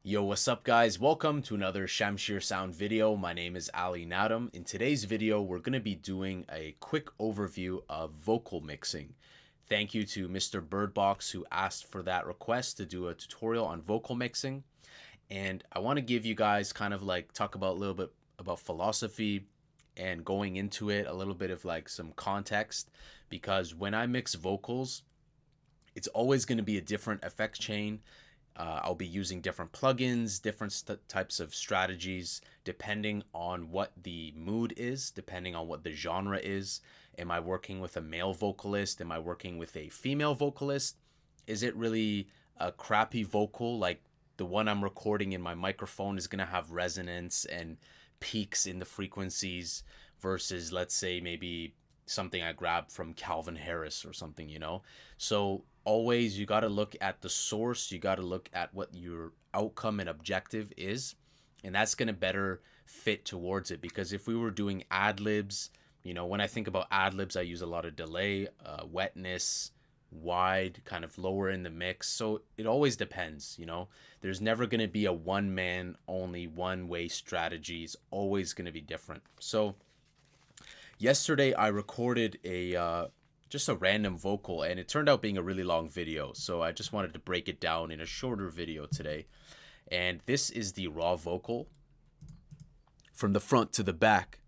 Yo, what's up guys? Welcome to another Shamshir Sound video. My name is Ali Nadem. In today's video, we're going to be doing a quick overview of vocal mixing. Thank you to Mr. Birdbox who asked for that request to do a tutorial on vocal mixing. And I want to give you guys kind of like talk about a little bit about philosophy and going into it, a little bit of like some context, because when I mix vocals, it's always going to be a different effect chain. I'll be using different plugins, different types of strategies, depending on what the mood is, depending on what the genre is. Am I working with a male vocalist? Am I working with a female vocalist? Is it really a crappy vocal? Like the one I'm recording in my microphone is going to have resonance and peaks in the frequencies versus, let's say, maybe something I grabbed from Calvin Harris or something, you know? So always you got to look at the source, you got to look at what your outcome and objective is, and that's going to better fit towards it. Because if we were doing ad libs, you know, when I think about ad libs, I use a lot of delay, wetness, wide, kind of lower in the mix. So it always depends, you know. There's never going to be a one man only one way strategy. It's always going to be different. So yesterday I recorded a just a random vocal, and it turned out being a really long video, so I just wanted to break it down in a shorter video today. And this is the raw vocal. From the front to the back,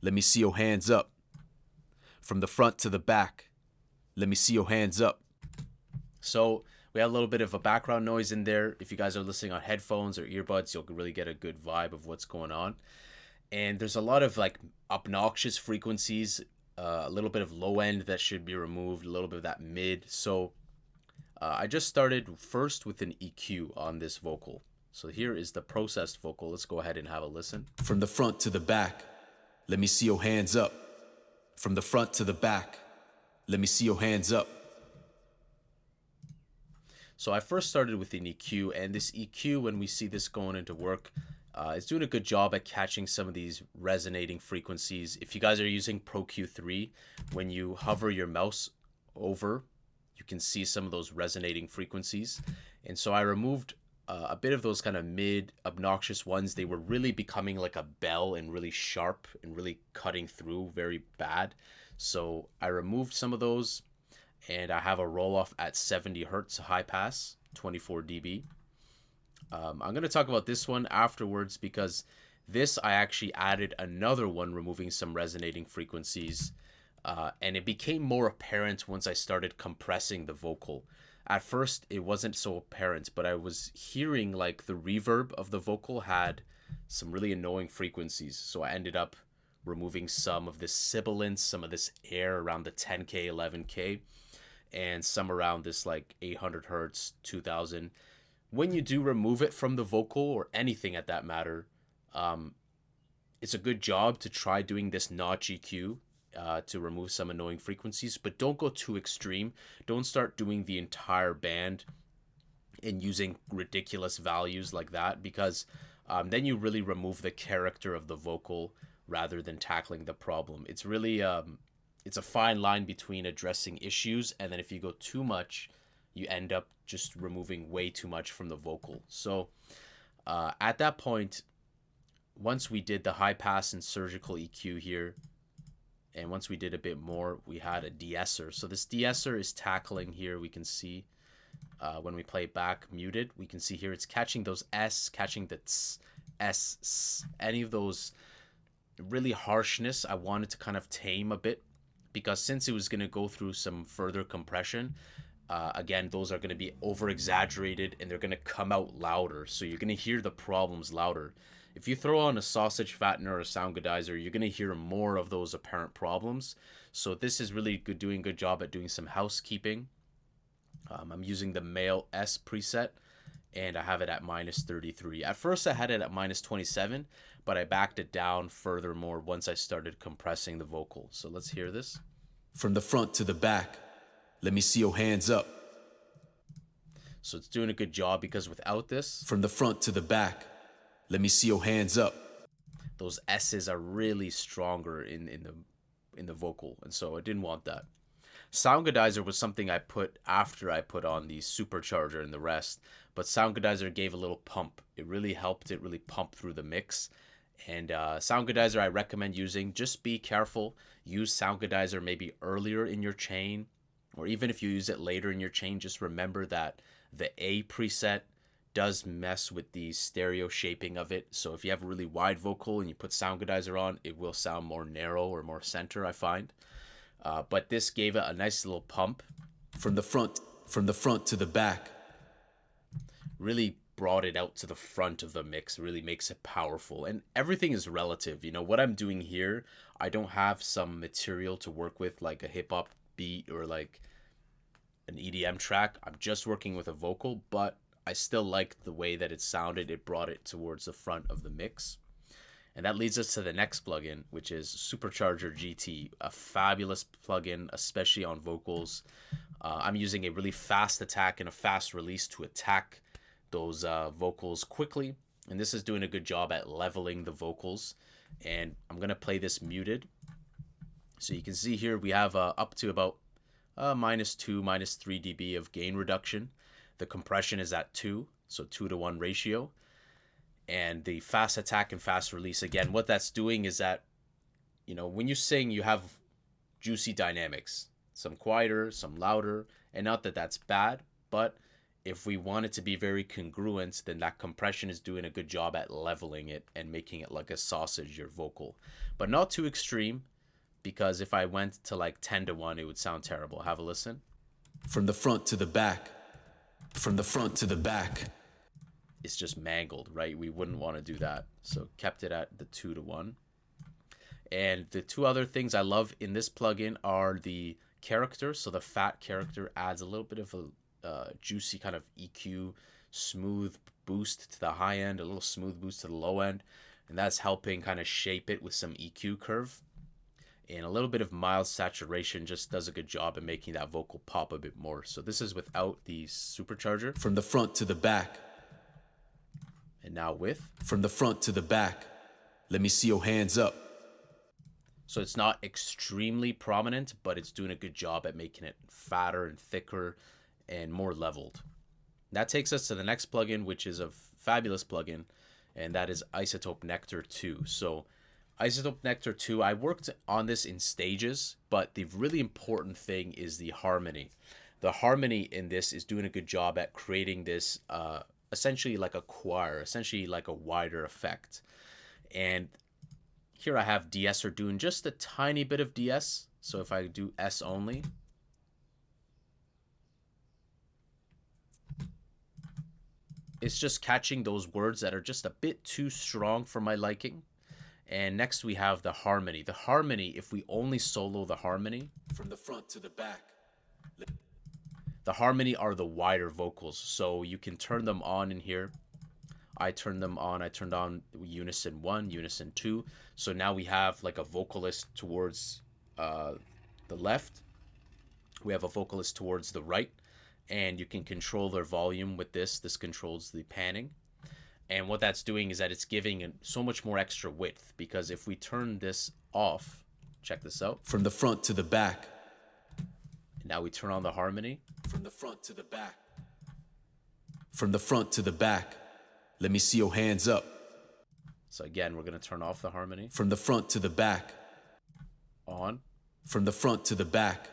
let me see your hands up. From the front to the back, let me see your hands up. So we have a little bit of a background noise in there. If you guys are listening on headphones or earbuds, you'll really get a good vibe of what's going on. And there's a lot of like obnoxious frequencies, a little bit of low end that should be removed, a little bit of that mid. So I just started first with an EQ on this vocal. So here is the processed vocal. Let's go ahead and have a listen. From the front to the back, let me see your hands up. From the front to the back, let me see your hands up. So I first started with an EQ, and this EQ, when we see this going into work, it's doing a good job at catching some of these resonating frequencies. If you guys are using Pro Q3, when you hover your mouse over, you can see some of those resonating frequencies. And so I removed a bit of those kind of mid obnoxious ones. They were really becoming like a bell and really sharp and really cutting through very bad. So I removed some of those, and I have a roll off at 70 hertz high pass, 24 dB. I'm going to talk about this one afterwards, because this I actually added another one removing some resonating frequencies, and it became more apparent once I started compressing the vocal. At first it wasn't so apparent, but I was hearing like the reverb of the vocal had some really annoying frequencies, so I ended up removing some of this sibilance, some of this air around the 10K, 11K, and some around this like 800 hertz, 2000. When you do remove it from the vocal, or anything at that matter, it's a good job to try doing this notch EQ to remove some annoying frequencies, but don't go too extreme. Don't start doing the entire band and using ridiculous values like that, because then you really remove the character of the vocal rather than tackling the problem. It's really it's a fine line between addressing issues, and then if you go too much, you end up just removing way too much from the vocal. So at that point, once we did the high pass and surgical EQ here, and once we did a bit more, we had a de-esser. So this de-esser is tackling here. We can see when we play it back muted, we can see here it's catching those S, catching the tss, S, s, any of those really harshness. I wanted to kind of tame a bit, because since it was going to go through some further compression, again, those are going to be over exaggerated and they're going to come out louder. So you're going to hear the problems louder. If you throw on a sausage fattener or a sound goodizer, you're going to hear more of those apparent problems. So this is really good, doing a good job at doing some housekeeping. I'm using the male S preset, and I have it at -33. At first I had it at -27, but I backed it down furthermore once I started compressing the vocal. So let's hear this. From the front to the back, let me see your hands up. So it's doing a good job, because without this, from the front to the back, let me see your hands up, those S's are really stronger in the vocal, and so I didn't want that. Soundgodizer was something I put after I put on the supercharger and the rest, but Soundgodizer gave a little pump. It really helped it really pump through the mix. And Soundgodizer I recommend using. Just be careful. Use Soundgodizer maybe earlier in your chain, or even if you use it later in your chain, just remember that the A preset does mess with the stereo shaping of it. So if you have a really wide vocal and you put Soundgodizer on, it will sound more narrow or more center, I find. But this gave it a nice little pump. From the front to the back. Really brought it out to the front of the mix, really makes it powerful. And everything is relative. You know, what I'm doing here, I don't have some material to work with like a hip hop beat or like an EDM track. I'm just working with a vocal, but I still like the way that it sounded. It brought it towards the front of the mix. And that leads us to the next plugin, which is Supercharger GT, a fabulous plugin, especially on vocals. I'm using a really fast attack and a fast release to attack those vocals quickly. And this is doing a good job at leveling the vocals. And I'm going to play this muted. So you can see here we have up to about -2, -3 dB of gain reduction. The compression is at 2, so 2-to-1 ratio. And the fast attack and fast release, again, what that's doing is that, you know, when you sing, you have juicy dynamics. Some quieter, some louder. And not that that's bad, but if we want it to be very congruent, then that compression is doing a good job at leveling it and making it like a sausage, your vocal. But not too extreme, because if I went to like 10-to-1, it would sound terrible. Have a listen. From the front to the back. From the front to the back. It's just mangled, right? We wouldn't want to do that. So kept it at the 2-to-1. And the two other things I love in this plugin are the character. So the fat character adds a little bit of a juicy kind of EQ, smooth boost to the high end, a little smooth boost to the low end. And that's helping kind of shape it with some EQ curve. And a little bit of mild saturation just does a good job at making that vocal pop a bit more. So this is without the supercharger. From the front to the back. And now with. From the front to the back. Let me see your hands up. So it's not extremely prominent, but it's doing a good job at making it fatter and thicker and more leveled. That takes us to the next plugin, which is a fabulous plugin, and that is Isotope Nectar 2. So Isotope Nectar 2, I worked on this in stages, but the really important thing is the harmony. The harmony in this is doing a good job at creating this essentially like a choir, essentially like a wider effect. And here I have DS doing just a tiny bit of DS. So if I do S only, it's just catching those words that are just a bit too strong for my liking. And next we have the harmony. The harmony, if we only solo the harmony. From the front to the back. The harmony are the wider vocals. So you can turn them on in here. I turned them on. I turned on unison 1, unison 2. So now we have like a vocalist towards the left. We have a vocalist towards the right. And you can control their volume with this. This controls the panning. And what that's doing is that it's giving so much more extra width. Because if we turn this off, check this out. From the front to the back. And now we turn on the harmony. From the front to the back. From the front to the back. Let me see your hands up. So again, we're going to turn off the harmony. From the front to the back. On. From the front to the back.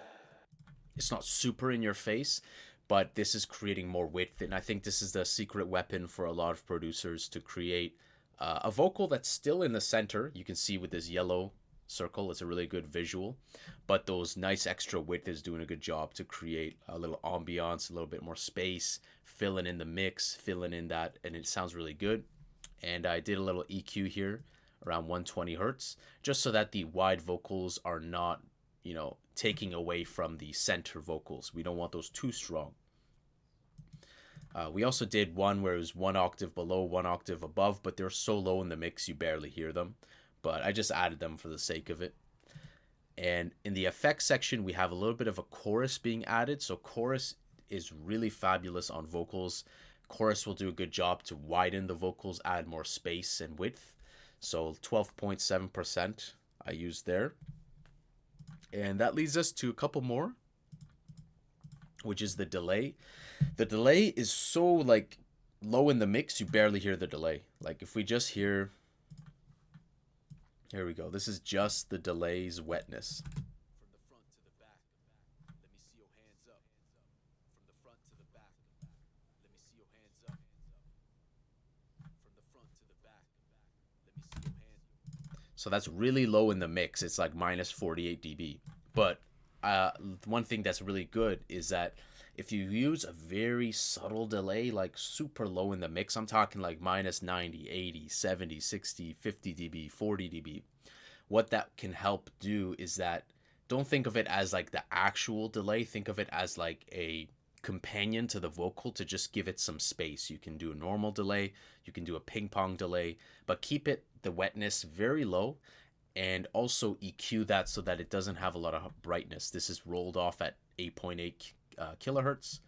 It's not super in your face, but this is creating more width. And I think this is the secret weapon for a lot of producers to create a vocal that's still in the center. You can see with this yellow circle, it's a really good visual. But those nice extra width is doing a good job to create a little ambiance, a little bit more space, filling in the mix, filling in that, and it sounds really good. And I did a little EQ here around 120 hertz, just so that the wide vocals are not, you know, taking away from the center vocals. We don't want those too strong. We also did one where it was 1 octave below, 1 octave above, but they're so low in the mix you barely hear them. But I just added them for the sake of it. And in the effects section, we have a little bit of a chorus being added. So chorus is really fabulous on vocals. Chorus will do a good job to widen the vocals, add more space and width. So 12.7% I used there. And that leads us to a couple more. which is the delay. The delay is so like low in the mix, you barely hear the delay. Like if we just hear, here we go. This is just the delay's wetness. So that's really low in the mix. It's like minus 48 dB. But one thing that's really good is that if you use a very subtle delay, like super low in the mix, I'm talking like minus 90, 80, 70, 60, 50 dB, 40 dB, what that can help do is that don't think of it as like the actual delay. Think of it as like a companion to the vocal to just give it some space. You can do a normal delay, you can do a ping pong delay, but keep it the wetness very low, and also EQ that so that it doesn't have a lot of brightness. This is rolled off at 8.8 kilohertz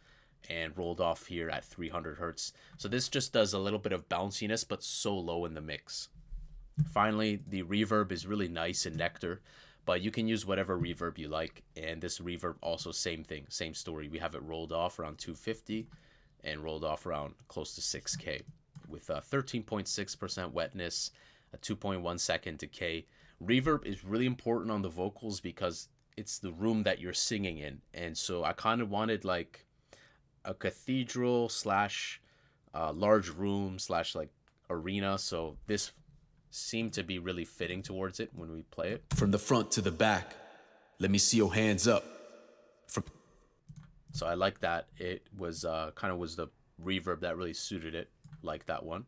and rolled off here at 300 hertz. So this just does a little bit of bounciness, but so low in the mix. Finally, the reverb is really nice in Nectar, but you can use whatever reverb you like. And this reverb also same thing, same story. We have it rolled off around 250 and rolled off around close to 6K with 13.6% wetness, a 2.1 second decay. Reverb is really important on the vocals because it's the room that you're singing in. And so I kind of wanted like a cathedral slash large room slash like arena. So this seemed to be really fitting towards it when we play it. From the front to the back, let me see your hands up. So I like that. It was kind of was the reverb that really suited it, like that one.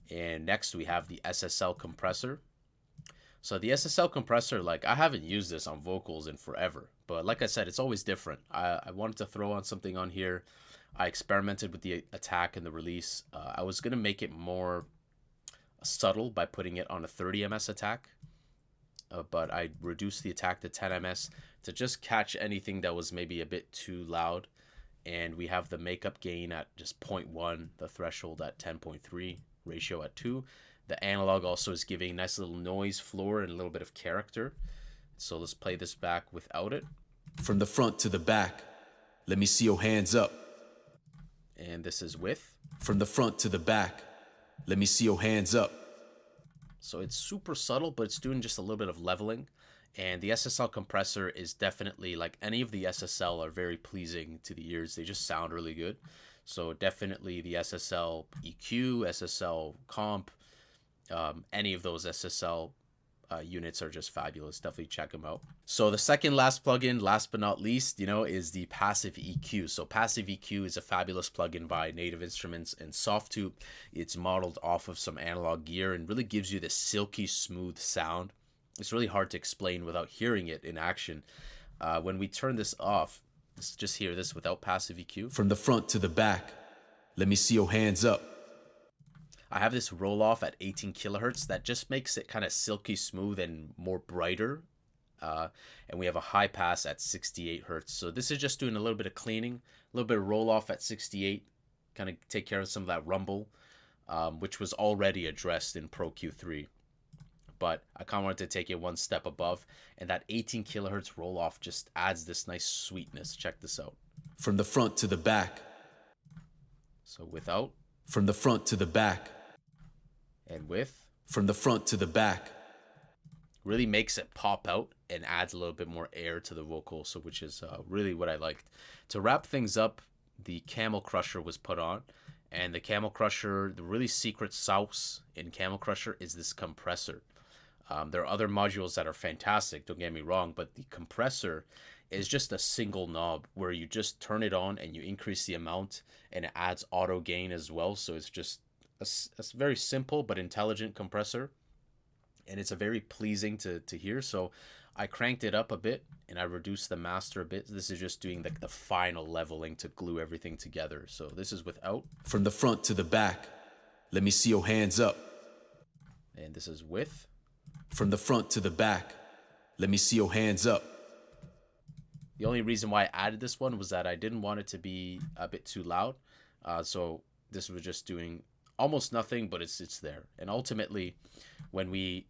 And next we have the SSL compressor. So the SSL compressor, like I haven't used this on vocals in forever, but like I said, it's always different. I wanted to throw on something on here. I experimented with the attack and the release. I was gonna make it more subtle by putting it on a 30 ms attack, but I reduced the attack to 10 ms to just catch anything that was maybe a bit too loud. And we have the makeup gain at just 0.1, the threshold at 10.3, ratio at 2. The analog also is giving nice little noise floor and a little bit of character. So let's play this back without it. From the front to the back, let me see your hands up. And this is with. From the front to the back, let me see your hands up. So it's super subtle, but it's doing just a little bit of leveling. And the SSL compressor is definitely, like any of the SSL are very pleasing to the ears. They just sound really good. So definitely the SSL EQ, SSL comp, any of those SSL units are just fabulous. Definitely check them out. So the second last plugin, last but not least, is the passive EQ. So passive EQ is a fabulous plugin by Native Instruments and Softtube. It's modeled off of some analog gear and really gives you this silky smooth sound. It's really hard to explain without hearing it in action. When we turn this off, let's just hear this without passive EQ. From the front to the back, let me see your hands up. I have this roll off at 18 kilohertz that just makes it kind of silky smooth and more brighter. And we have a high pass at 68 hertz. So this is just doing a little bit of cleaning, a little bit of roll off at 68, kind of take care of some of that rumble, which was already addressed in Pro Q3. But I kind of wanted to take it one step above, and that 18 kilohertz roll off just adds this nice sweetness. Check this out. From the front to the back. So without. From the front to the back. And with. From the front to the back. Really makes it pop out and adds a little bit more air to the vocal, so which is really what I liked. To wrap things up, the Camel Crusher was put on, and the Camel Crusher, the really secret sauce in Camel Crusher is this compressor. There are other modules that are fantastic, don't get me wrong, but the compressor is just a single knob where you just turn it on and you increase the amount, and it adds auto gain as well. So it's just a very simple but intelligent compressor, and it's a very pleasing to hear. So I cranked it up a bit and I reduced the master a bit. This is just doing the final leveling to glue everything together. So this is without. From the front to the back, let me see your hands up. And this is with. From the front to the back, let me see your hands up. The only reason why I added this one was that I didn't want it to be a bit too loud. So this was just doing almost nothing, but it's there. And ultimately, when we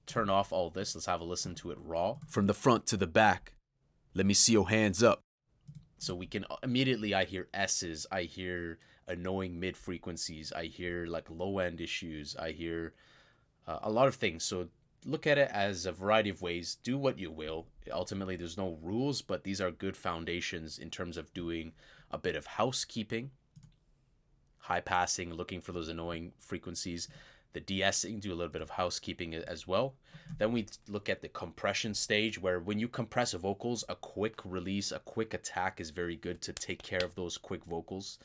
turn off all this, let's have a listen to it raw. From the front to the back, let me see your hands up. So we can immediately, I hear S's, I hear annoying mid frequencies, I hear like low end issues, I hear a lot of things. So look at it as a variety of ways. Do what you will. Ultimately, there's no rules, but these are good foundations in terms of doing a bit of housekeeping, high passing, looking for those annoying frequencies, the de-essing, do a little bit of housekeeping as well. Then we look at the compression stage, where when you compress vocals, a quick release, a quick attack is very good to take care of those quick vocals.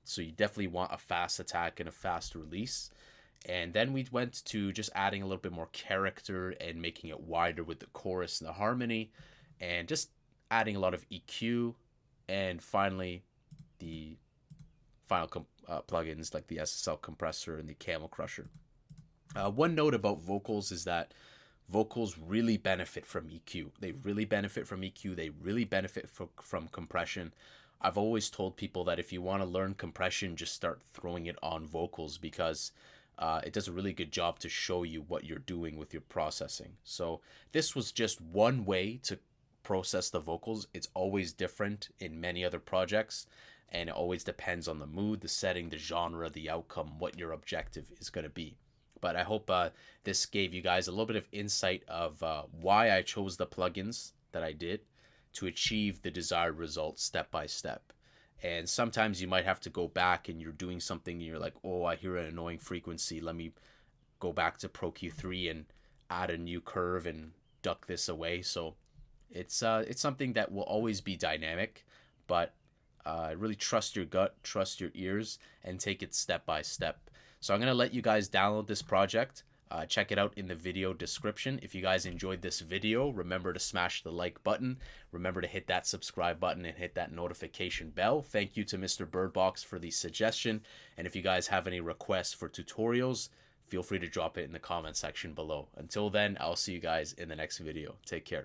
So you definitely want a fast attack and a fast release. And then we went to just adding a little bit more character and making it wider with the chorus and the harmony, and just adding a lot of EQ. And finally, the final plugins like the SSL compressor and the Camel Crusher. One note about vocals is that vocals really benefit from EQ. They really benefit from EQ. They really benefit from compression. I've always told people that if you want to learn compression, just start throwing it on vocals, because it does a really good job to show you what you're doing with your processing. So this was just one way to process the vocals. It's always different in many other projects, and it always depends on the mood, the setting, the genre, the outcome, what your objective is going to be. But I hope this gave you guys a little bit of insight of why I chose the plugins that I did to achieve the desired results step by step. And sometimes you might have to go back and you're doing something and you're like, oh, I hear an annoying frequency. Let me go back to Pro Q3 and add a new curve and duck this away. So it's something that will always be dynamic, but really trust your gut, trust your ears, and take it step by step. So I'm going to let you guys download this project. Check it out in the video description. If you guys enjoyed this video, remember to smash the like button. Remember to hit that subscribe button and hit that notification bell. Thank you to Mr. Birdbox for the suggestion. And if you guys have any requests for tutorials, feel free to drop it in the comment section below. Until then, I'll see you guys in the next video. Take care.